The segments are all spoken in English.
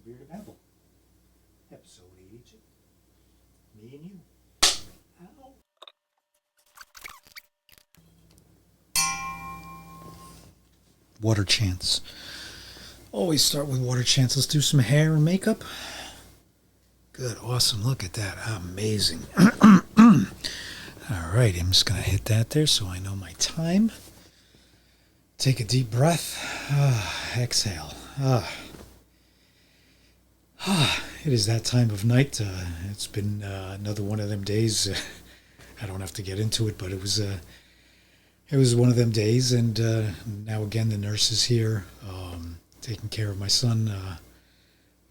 Bearded Babble, episode 82. Me and you. Ow. Water chants. Always start with water chants. Let's do some hair and makeup. Good, awesome. Look at that. Amazing. All right, I'm just going to hit that there so I know my time. Take a deep breath. Exhale. It is that time of night. It's been another one of them days. I don't have to get into it, but it was one of them days. And now again, the nurse is here, taking care of my son.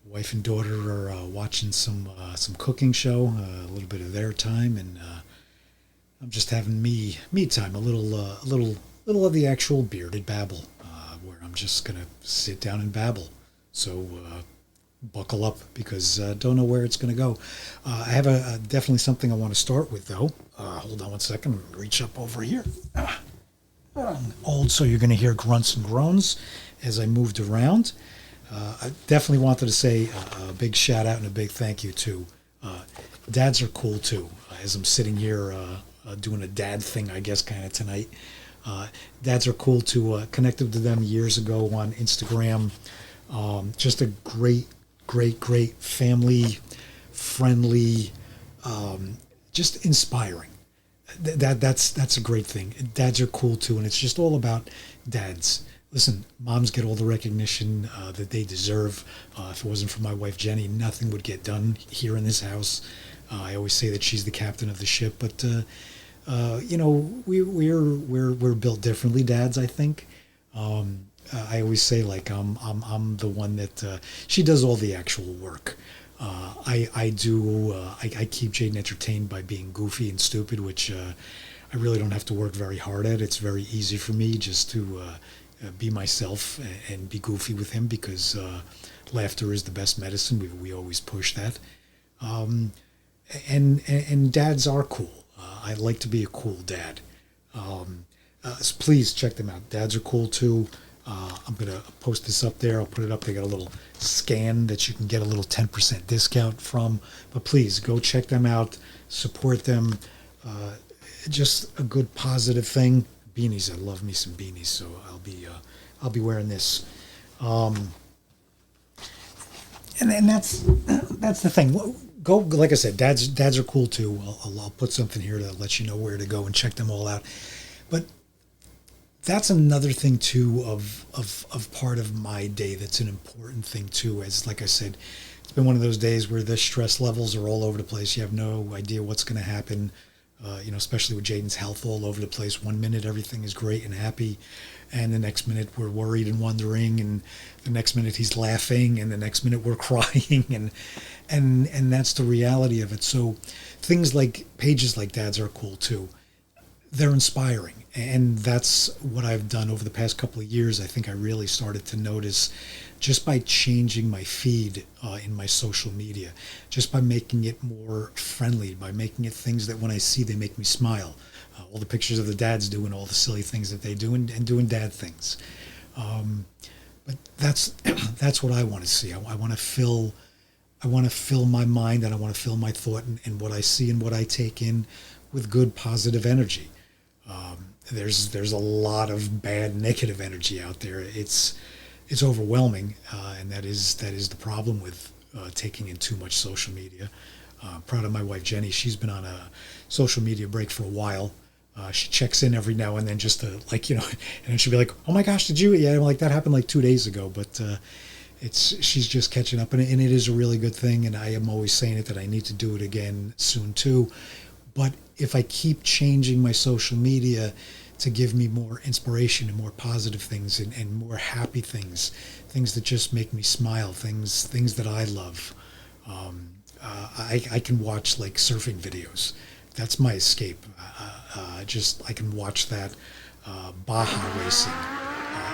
Wife and daughter are watching some cooking show, a little bit of their time, and I'm just having me time, a little of the actual bearded babble, where I'm just gonna sit down and babble. So buckle up, because don't know where it's gonna go. I have definitely something I want to start with, though. Hold on one second. Reach up over here. I'm old, so you're gonna hear grunts and groans as I moved around. I definitely wanted to say a big shout out and a big thank you to dads are cool too. As I'm sitting here doing a dad thing, I guess, kind of tonight. Dads are cool too. Connected to them years ago on Instagram. Just a great family friendly, just inspiring. That's a great thing. Dads are cool too, and it's just all about dads. Listen, moms get all the recognition that they deserve. If it wasn't for my wife Jenny, nothing would get done here in this house. I always say that she's the captain of the ship, but you know, we're built differently, dads. I think. I always say, like, I'm the one that she does all the actual work. I keep Jaden entertained by being goofy and stupid, which I really don't have to work very hard at. It's very easy for me just to be myself and be goofy with him, because laughter is the best medicine. We always push that. And dads are cool. I like to be a cool dad. So please check them out. Dads are cool too. I'm going to post this up there. I'll put it up. They got a little scan that you can get a little 10% discount from. But please go check them out. Support them. Just a good positive thing. Beanies. I love me some beanies, so I'll be wearing this. And that's the thing. Go, like I said, dads are cool too. I'll put something here to let you know where to go and check them all out. But that's another thing too of part of my day that's an important thing too. As like I said, it's been one of those days where the stress levels are all over the place. You have no idea what's going to happen. You know, especially with Jaden's health all over the place. One minute everything is great and happy, and the next minute we're worried and wondering, and the next minute he's laughing, and the next minute we're crying, and that's the reality of it. So things like pages like Dads Are Cool Too, they're inspiring, and that's what I've done over the past couple of years. I think I really started to notice, just by changing my feed in my social media, just by making it more friendly, by making it things that when I see, they make me smile. All the pictures of the dads doing all the silly things that they do, and doing dad things. But that's what I want to see. I want to fill my mind, and I want to fill my thought and what I see and what I take in with good positive energy. There's a lot of bad negative energy out there. It's overwhelming, and that is the problem with taking in too much social media. Proud of my wife Jenny. She's been on a social media break for a while. She checks in every now and then, just to, like, you know, and then she'll be like, "Oh my gosh, did you?" Yeah, I'm like, that happened like 2 days ago, but she's just catching up, and it is a really good thing. And I am always saying it, that I need to do it again soon too. But if I keep changing my social media to give me more inspiration and more positive things, and more happy things that just make me smile, things that I love. I can watch, like, surfing videos. That's my escape. I can watch that. Baja racing.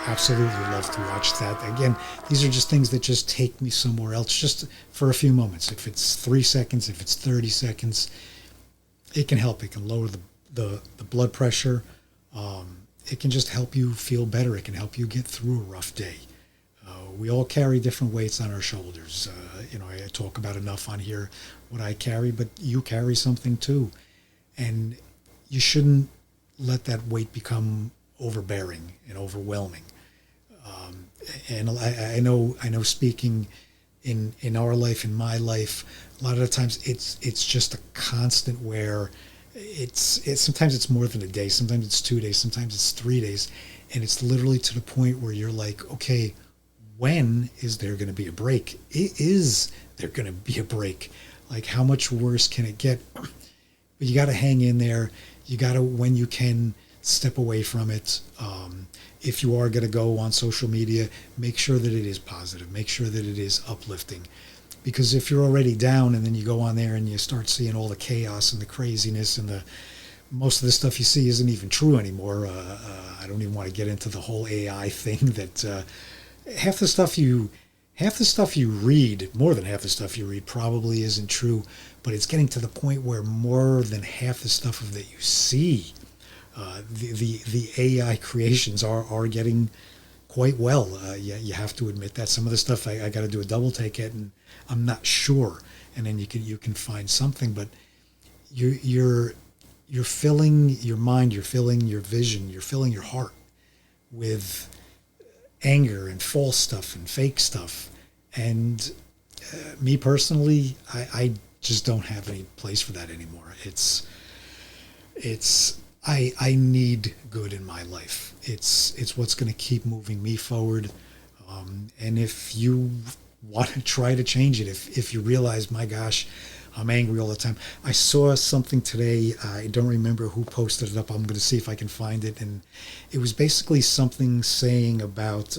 Absolutely love to watch that. Again, these are just things that just take me somewhere else, just for a few moments. If it's 3 seconds, if it's 30 seconds, it can help. It can lower the blood pressure. It can just help you feel better. It can help you get through a rough day. We all carry different weights on our shoulders. I talk about enough on here what I carry, but you carry something too. And you shouldn't let that weight become overbearing and overwhelming. And I know speaking in our life, in my life, a lot of the times it's just a constant where it's sometimes it's more than a day, sometimes it's 2 days, sometimes it's 3 days, and it's literally to the point where you're like, okay, when is there going to be a break? Is there going to be a break? Like, how much worse can it get? But you got to hang in there. You got to, when you can, step away from it. If you are going to go on social media, make sure that it is positive. Make sure that it is uplifting. Because if you're already down and then you go on there and you start seeing all the chaos and the craziness and most of the stuff you see isn't even true anymore. I don't even want to get into the whole AI thing that half the stuff you read, more than half the stuff you read probably isn't true, but it's getting to the point where more than half the stuff that you see, the AI creations are getting quite well. You have to admit that some of the stuff I got to do a double take at, and I'm not sure. And then you can find something, but you're filling your mind, you're filling your vision, you're filling your heart with anger and false stuff and fake stuff. And me personally, I just don't have any place for that anymore. I need good in my life. It's what's going to keep moving me forward. And if you want to try to change it, if you realize, my gosh, I'm angry all the time. I saw something today. I don't remember who posted it up. I'm going to see if I can find it. And it was basically something saying about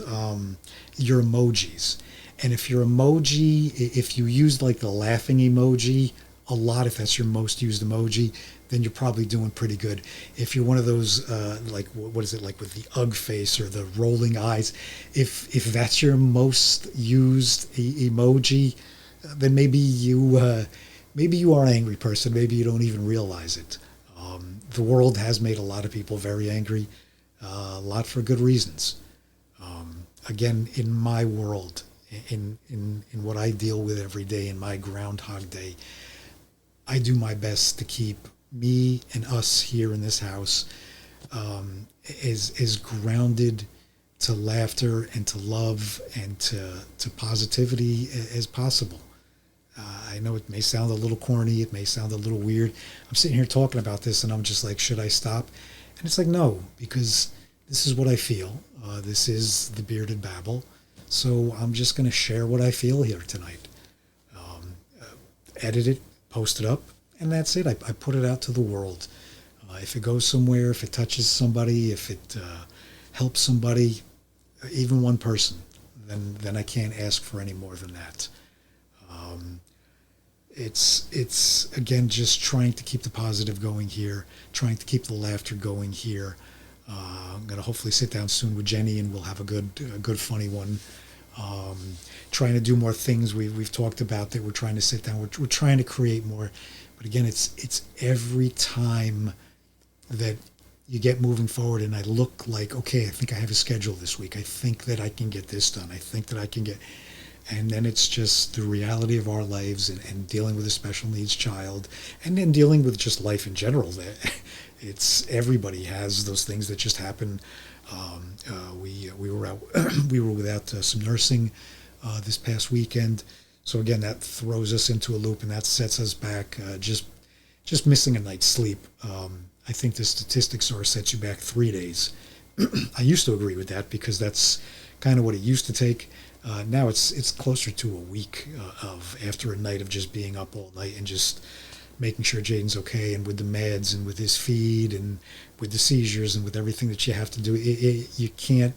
your emojis. And if your emoji, if you use like the laughing emoji a lot, if that's your most used emoji, then you're probably doing pretty good. If you're one of those, like, what is it, like with the ugh face or the rolling eyes, if that's your most used emoji, then maybe you are an angry person. Maybe you don't even realize it. The world has made a lot of people very angry, a lot for good reasons. Again, in my world, in what I deal with every day, in my Groundhog Day, I do my best to keep me and us here in this house as grounded to laughter and to love and to positivity as possible. I know it may sound a little corny, it may sound a little weird. I'm sitting here talking about this and I'm just like, should I stop? And it's like, no, because this is what I feel. This is the Bearded Babble. So I'm just going to share what I feel here tonight. Edit it, post it up, and that's it. I put it out to the world. If it goes somewhere, if it touches somebody, if it helps somebody, even one person, then I can't ask for any more than that. It's again just trying to keep the positive going here, trying to keep the laughter going here. I'm going to hopefully sit down soon with Jenny and we'll have a good funny one. Trying to do more things we've talked about that we're trying to sit down. We're trying to create more. But again, it's every time that you get moving forward and I look like, okay, I think I have a schedule this week. I think that I can get this done. I think that I can get... And then it's just the reality of our lives and dealing with a special needs child and then dealing with just life in general. It's everybody has those things that just happen. We were out, we were without some nursing this past weekend. So again, that throws us into a loop and that sets us back. Just missing a night's sleep. I think the statistics are sets you back 3 days. I used to agree with that because that's kind of what it used to take. Now it's closer to a week of after a night of just being up all night and just making sure Jaden's okay, and with the meds and with his feed and with the seizures and with everything that you have to do, you can't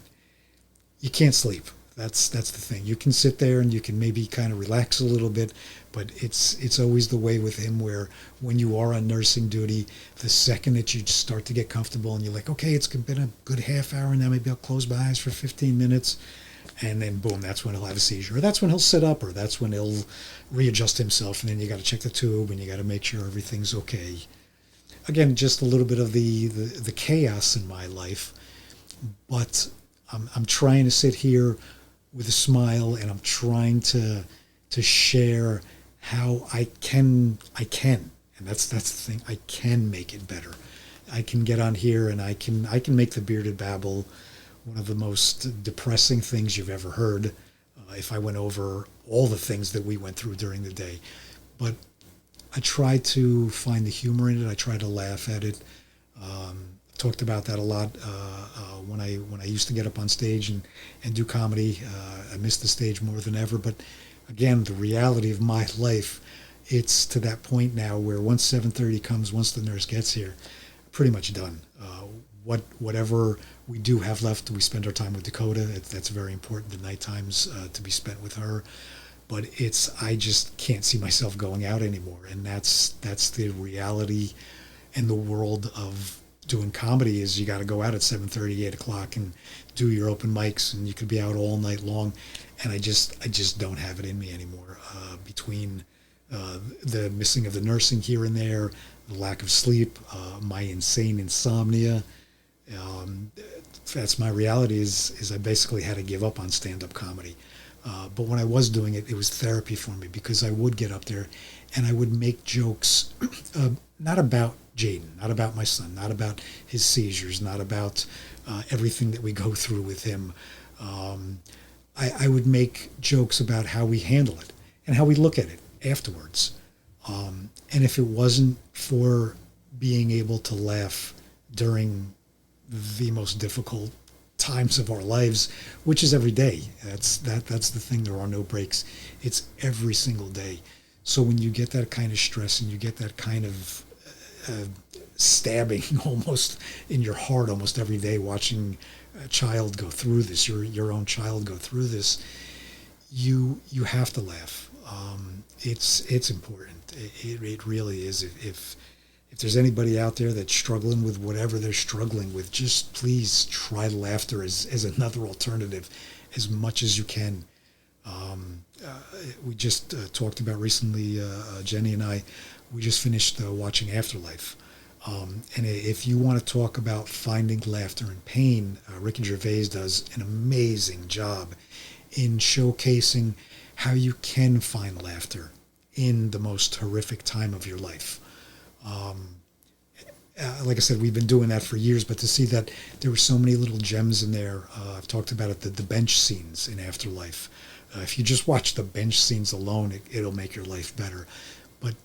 sleep. That's the thing. You can sit there and you can maybe kind of relax a little bit, but it's always the way with him where when you are on nursing duty, the second that you start to get comfortable and you're like, okay, it's been a good half hour now, maybe I'll close my eyes for 15 minutes. And then boom, that's when he'll have a seizure. Or that's when he'll sit up, or that's when he'll readjust himself. And then you got to check the tube, and you got to make sure everything's okay. Again, just a little bit of the chaos in my life, but I'm trying to sit here with a smile, and I'm trying to share how I can, and that's the thing. I can make it better. I can get on here and I can make the bearded babble one of the most depressing things you've ever heard. If I went over all the things that we went through during the day, but I try to find the humor in it. I try to laugh at it. Talked about that a lot when I used to get up on stage and do comedy. I miss the stage more than ever. But again, the reality of my life, it's to that point now where once 7:30 comes, once the nurse gets here, pretty much done. Whatever we do have left, we spend our time with Dakota. That's very important. The night times to be spent with her. But I just can't see myself going out anymore, and that's the reality in the world of doing comedy. Is you got to go out at 7:30, 8 o'clock, and do your open mics, and you could be out all night long, and I just don't have it in me anymore. Between the missing of the nursing here and there, the lack of sleep, my insane insomnia. That's my reality. Is I basically had to give up on stand-up comedy. But when I was doing it, it was therapy for me, because I would get up there and I would make jokes, not about Jaden, not about my son, not about his seizures, not about everything that we go through with him. I would make jokes about how we handle it and how we look at it afterwards. And if it wasn't for being able to laugh during the most difficult times of our lives, which is every day. That's the thing. There are no breaks. It's every single day. So when you get that kind of stress and you get that kind of stabbing almost in your heart almost every day, watching a child go through this, your own child go through this, you have to laugh. It's important. It really is. If there's anybody out there that's struggling with whatever they're struggling with, just please try laughter as another alternative as much as you can. We just talked about recently, Jenny and I, we just finished watching Afterlife. And if you want to talk about finding laughter in pain, Ricky Gervais does an amazing job in showcasing how you can find laughter in the most horrific time of your life. Like I said, we've been doing that for years, but to see that there were so many little gems in there. I've talked about it, the bench scenes in Afterlife. If you just watch the bench scenes alone, it'll make your life better. But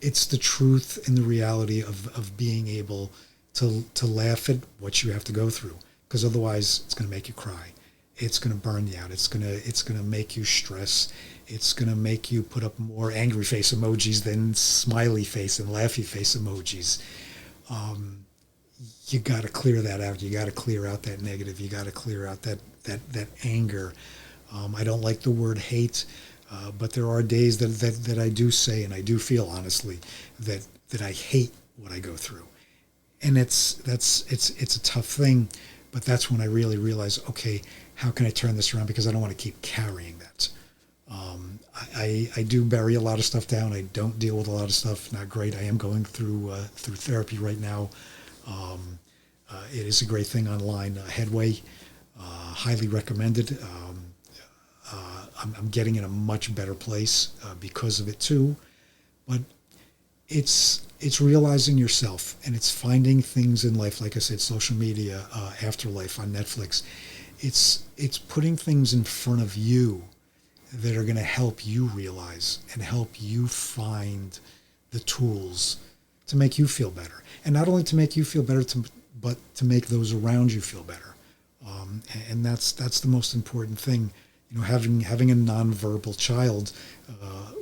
it's the truth and the reality of being able to laugh at what you have to go through, because otherwise it's going to make you cry. It's going to burn you out. It's going to make you stress. It's going to make you put up more angry face emojis than smiley face and laughy face emojis. You got to clear that out. You got to clear out that negative. You got to clear out that anger. I don't like the word hate, but there are days that I do say, and I do feel honestly that I hate what I go through, and it's a tough thing. But that's when I really realize, okay, how can I turn this around? Because I don't want to keep carrying that. I do bury a lot of stuff down. I don't deal with a lot of stuff. Not great. I am going through therapy right now. It is a great thing online. Headway, highly recommended. I'm getting in a much better place because of it too. But it's realizing yourself, and it's finding things in life. Like I said, social media, Afterlife on Netflix. It's putting things in front of you that are going to help you realize and help you find the tools to make you feel better. And not only to make you feel better, but to make those around you feel better. And that's the most important thing. You know, having a nonverbal child,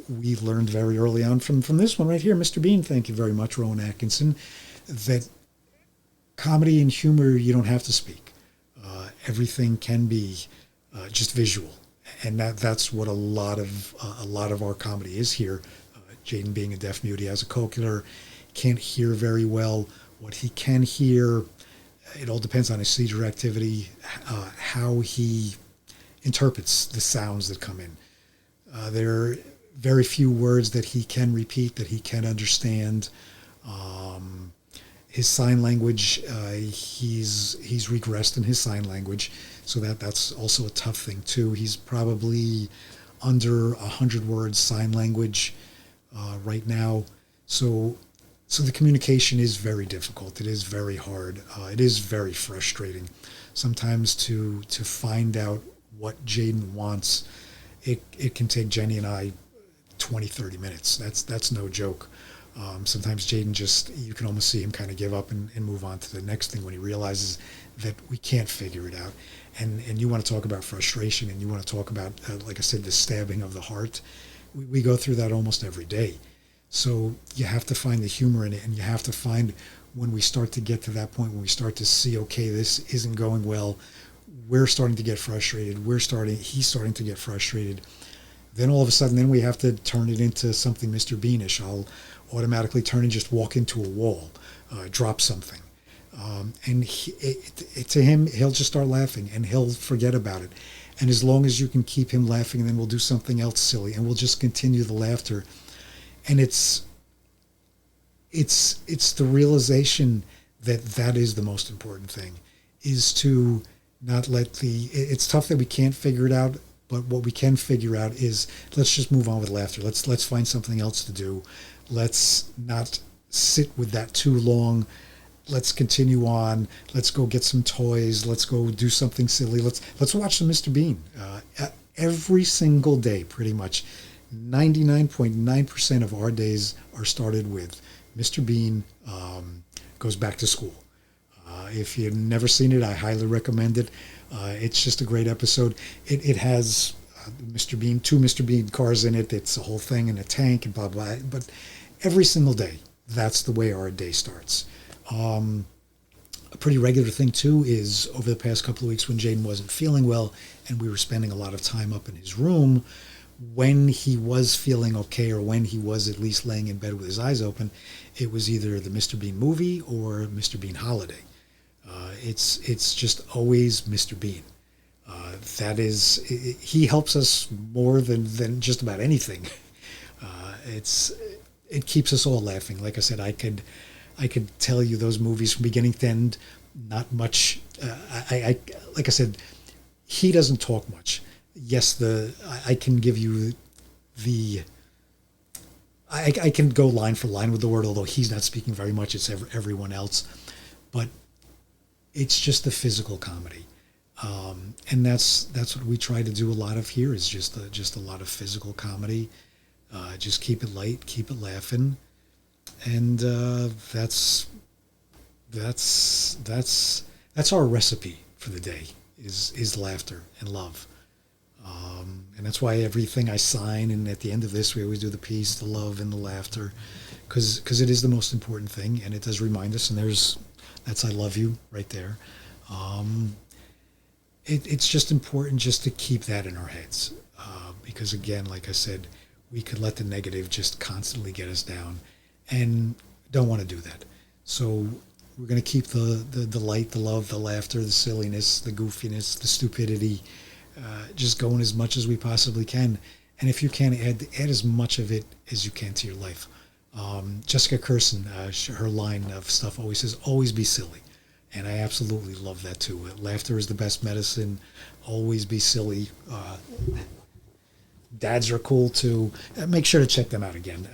we learned very early on from this one right here, Mr. Bean, thank you very much, Rowan Atkinson, that comedy and humor, you don't have to speak. Everything can be just visual. And that's what a lot of our comedy is here. Jaden being a deaf mute, he has a cochlear, can't hear very well. What he can hear, it all depends on his seizure activity, how he interprets the sounds that come in. There are very few words that he can repeat, that he can understand. His sign language, he's regressed in his sign language, so that's also a tough thing too. He's probably under 100 words sign language right now, so the communication is very difficult. It is very hard. It is very frustrating sometimes to find out what Jaden wants. It can take Jenny and I 20-30 minutes. That's no joke. Sometimes Jaden just, you can almost see him kind of give up and move on to the next thing when he realizes that we can't figure it out. And you want to talk about frustration, and you want to talk about, like I said, the stabbing of the heart. We go through that almost every day. So you have to find the humor in it, and you have to find when we start to get to that point, when we start to see, okay, this isn't going well, we're starting to get frustrated, he's starting to get frustrated. Then all of a sudden, then we have to turn it into something Mr. Beanish. I'll automatically turn and just walk into a wall, drop something. And to him, he'll just start laughing, and he'll forget about it. And as long as you can keep him laughing, then we'll do something else silly, and we'll just continue the laughter. And it's the realization that is the most important thing, is to not let it's tough that we can't figure it out, but what we can figure out is, let's just move on with laughter. Let's find something else to do. Let's not sit with that too long. Let's continue on. Let's go get some toys. Let's go do something silly. Let's watch some Mr. Bean. Every single day, pretty much 99.9% of our days are started with Mr. Bean goes back to school. If you've never seen it, I highly recommend it. It's just a great episode. It has Mr. Bean, 2 Mr. Bean cars in it. It's a whole thing in a tank and blah, blah. But every single day, that's the way our day starts. A pretty regular thing, too, is over the past couple of weeks when Jaden wasn't feeling well and we were spending a lot of time up in his room, when he was feeling okay, or when he was at least laying in bed with his eyes open, it was either the Mr. Bean movie or Mr. Bean holiday. It's just always Mr. Bean. He helps us more than just about anything. It keeps us all laughing. Like I said, I could tell you those movies from beginning to end. Not much. Like I said, he doesn't talk much. Yes, I can give you I can go line for line with the word, although he's not speaking very much. It's everyone else, but it's just the physical comedy, and that's what we try to do a lot of here. Is just a lot of physical comedy. Just keep it light, keep it laughing, and that's our recipe for the day is laughter and love. And that's why everything I sign, and at the end of this, we always do the peace, the love, and the laughter, because it is the most important thing, and it does remind us. And that's I love you right there. It's just important just to keep that in our heads, because again, like I said, we could let the negative just constantly get us down, and don't want to do that. So we're going to keep the light, the love, the laughter, the silliness, the goofiness, the stupidity, just going as much as we possibly can. And if you can, add as much of it as you can to your life. Jessica Kirsten, her line of stuff always says, always be silly. And I absolutely love that too. Laughter is the best medicine. Always be silly. Dads are cool too. Make sure to check them out again.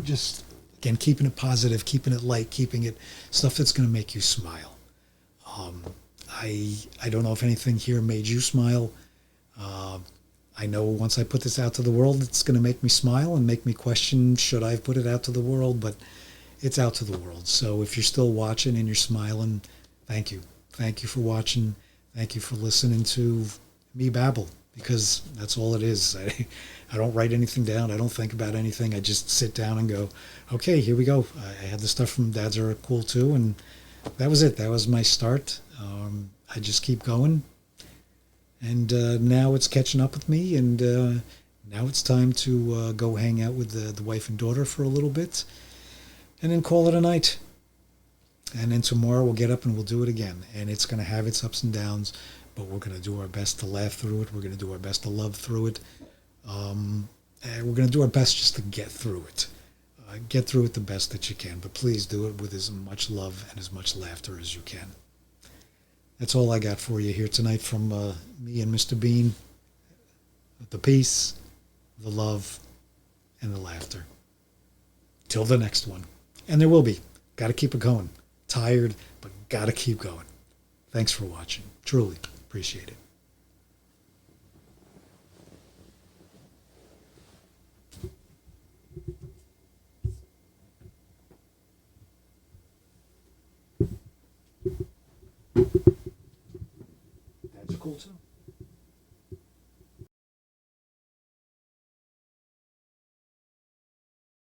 Just, again, keeping it positive, keeping it light, keeping it stuff that's going to make you smile. I don't know if anything here made you smile. I know once I put this out to the world, it's going to make me smile and make me question, should I have put it out to the world? But it's out to the world. So if you're still watching and you're smiling, thank you. Thank you for watching. Thank you for listening to me babble, because that's all it is. I don't write anything down. I don't think about anything. I just sit down and go, okay, here we go. I had the stuff from Dads Are Cool Too, and that was it. That was my start. I just keep going. And now it's catching up with me, and now it's time to go hang out with the wife and daughter for a little bit, and then call it a night. And then tomorrow we'll get up and we'll do it again. And it's going to have its ups and downs, but we're going to do our best to laugh through it. We're going to do our best to love through it. And we're going to do our best just to get through it. Get through it the best that you can, but please do it with as much love and as much laughter as you can. That's all I got for you here tonight from me and Mr. Bean. The peace, the love, and the laughter. Till the next one. And there will be. Got to keep it going. Tired, but got to keep going. Thanks for watching. Truly appreciate it. That's cool too.